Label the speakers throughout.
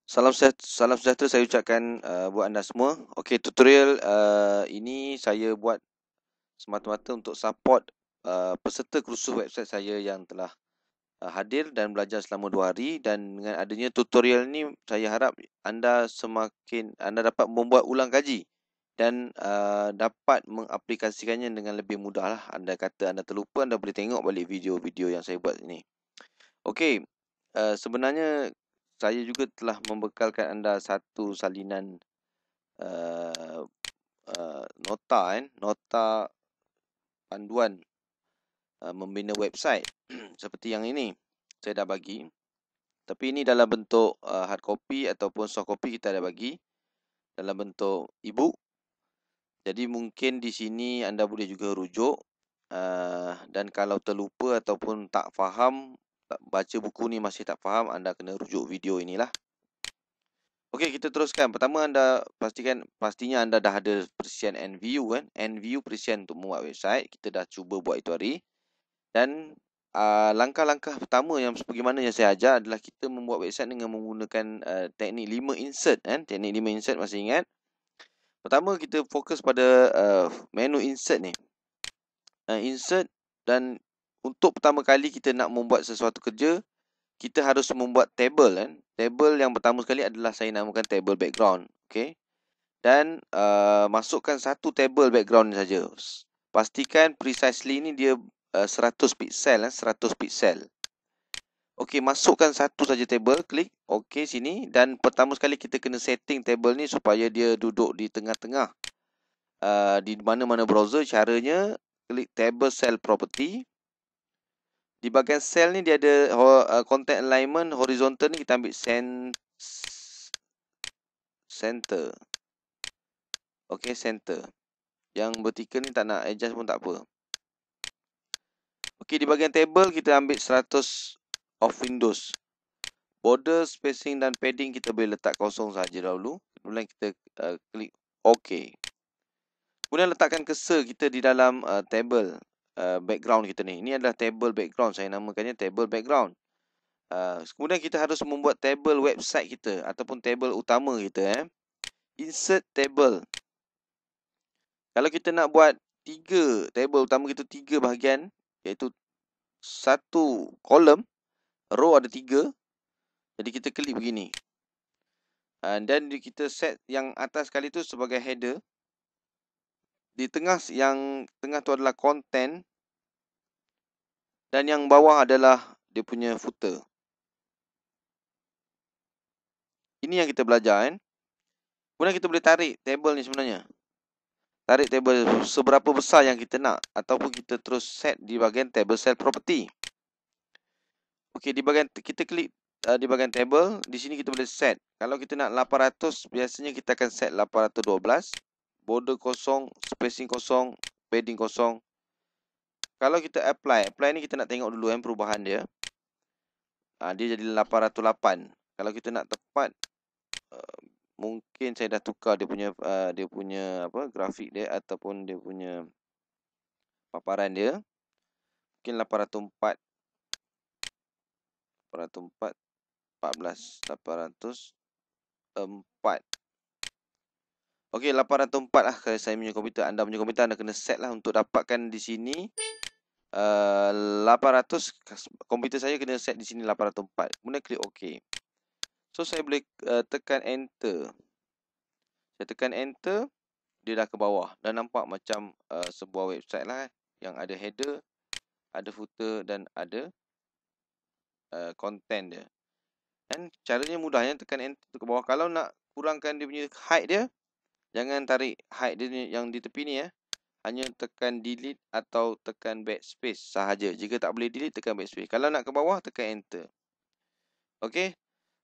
Speaker 1: Salam sejahtera saya ucapkan buat anda semua. Okey, tutorial ini saya buat semata-mata untuk support peserta kursus website saya yang telah hadir dan belajar selama 2 hari, dan dengan adanya tutorial ni saya harap anda dapat membuat ulang kaji dan dapat mengaplikasikannya dengan lebih mudah lah. Anda kata anda terlupa, anda boleh tengok balik video-video yang saya buat ini. Okey, sebenarnya saya juga telah membekalkan anda satu salinan nota panduan membina website seperti yang ini saya dah bagi, tapi ini dalam bentuk hard copy ataupun soft copy kita dah bagi dalam bentuk ebook. Jadi mungkin di sini anda boleh juga rujuk, dan kalau terlupa ataupun tak faham, baca buku ni masih tak faham, anda kena rujuk video inilah. Okey, kita teruskan. Pertama, pastinya anda dah ada perisian NView kan. NView perisian untuk membuat website. Kita dah cuba buat itu hari. Dan langkah-langkah pertama yang sebagaimana yang saya ajar adalah kita membuat website dengan menggunakan teknik 5 insert kan. Teknik 5 insert masih ingat? Pertama, kita fokus pada menu insert ni. Insert, dan untuk pertama kali kita nak membuat sesuatu kerja, kita harus membuat table kan. Table yang pertama sekali adalah saya namakan table background. Okey. Dan masukkan satu table background saja. Pastikan precisely ni dia 100 pixel 100 pixel. Okey, masukkan satu saja table, klik okey sini, dan pertama sekali kita kena setting table ni supaya dia duduk di tengah-tengah. Di mana-mana browser. Caranya klik table cell property. Di bahagian cell ni dia ada content alignment horizontal ni, kita ambil center. Okey, center. Yang vertical ni tak nak adjust pun tak apa. Okey, di bahagian table kita ambil 100 of Windows. Border, spacing dan padding kita boleh letak kosong saja dahulu. Kemudian kita klik OK. Kemudian letakkan cursor kita di dalam table background kita ni. Ini adalah table background. Saya namakannya table background. Kemudian kita harus membuat table website kita ataupun table utama kita. Insert table. Kalau kita nak buat 3 table utama kita, 3 bahagian, iaitu satu kolom, row ada 3. Jadi kita klik begini. Dan kita set yang atas sekali tu sebagai header. Di tengah, yang tengah tu adalah content. Dan yang bawah adalah dia punya footer. Ini yang kita belajar kan. Kemudian kita boleh tarik table ni sebenarnya. Tarik table seberapa besar yang kita nak. Ataupun kita terus set di bahagian table cell property. Okey, di bahagian kita klik di bahagian table. Di sini kita boleh set. Kalau kita nak 800, biasanya kita akan set 812. Border kosong, spacing kosong, padding kosong. Kalau kita apply ni kita nak tengok dulu perubahan dia. Dia jadi 808. Kalau kita nak tepat, mungkin saya dah tukar dia punya grafik dia ataupun dia punya paparan dia. Mungkin 804 804. Okey, 804 lah kalau saya punya komputer. Anda punya komputer anda kena set lah untuk dapatkan di sini 800. Komputer saya kena set di sini 804. Kemudian klik OK. So saya boleh tekan enter. Saya tekan enter, dia dah ke bawah. Dah nampak macam sebuah website lah yang ada header, ada footer dan ada content dia. Dan caranya mudah, tekan enter ke bawah. Kalau nak kurangkan dia punya height dia, jangan tarik height dia yang di tepi ni hanya tekan delete atau tekan backspace sahaja. Jika tak boleh delete, tekan backspace. Kalau nak ke bawah, tekan enter. Okey.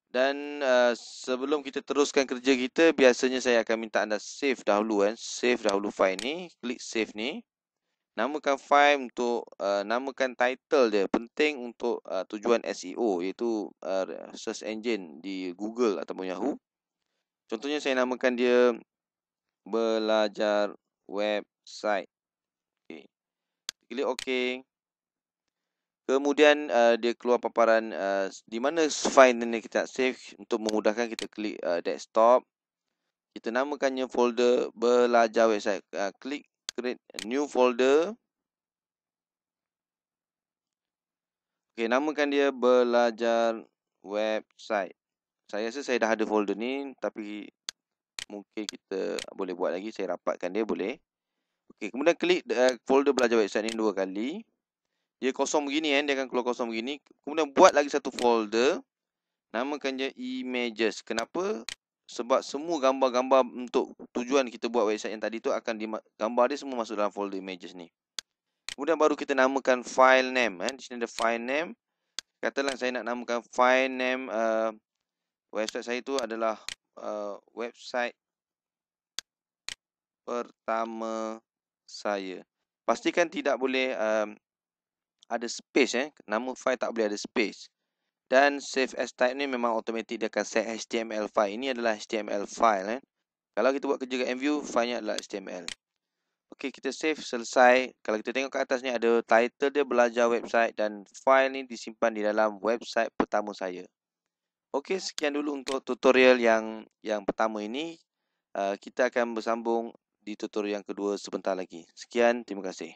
Speaker 1: Dan sebelum kita teruskan kerja kita, biasanya saya akan minta anda save dahulu Save dahulu file ni. Klik save ni. Namakan file untuk namakan title dia. Penting untuk tujuan SEO, iaitu search engine di Google ataupun Yahoo. Contohnya saya namakan dia belajar website. Klik OK. Kemudian dia keluar paparan di mana file ni kita nak save. Untuk memudahkan, kita klik desktop. Kita namakannya folder belajar website. Klik create new folder. Okey, namakan dia belajar website. Saya rasa saya dah ada folder ni, tapi mungkin kita boleh buat lagi. Saya rapatkan dia, boleh. Okey, kemudian klik folder belajar website ni 2 kali. Dia kosong begini kan, dia akan keluar kosong begini. Kemudian buat lagi satu folder, namakan dia images. Kenapa? Sebab semua gambar-gambar untuk tujuan kita buat website yang tadi tu akan gambar dia semua masuk dalam folder images ni. Kemudian baru kita namakan file name kan. Di sini ada file name. Katalah saya nak namakan file name website saya tu adalah website pertama saya. Pastikan tidak boleh ada space nama file tak boleh ada space. Dan save as type ni memang automatic dia akan set HTML file. Ini adalah HTML file Kalau kita buat kerja kat MView, filenya adalah HTML. Okey, kita save, selesai. Kalau kita tengok kat atas ni ada title dia belajar website dan file ni disimpan di dalam website pertama saya. Okey, sekian dulu untuk tutorial yang pertama ini. Kita akan bersambung di tutorial yang kedua sebentar lagi. Sekian, terima kasih.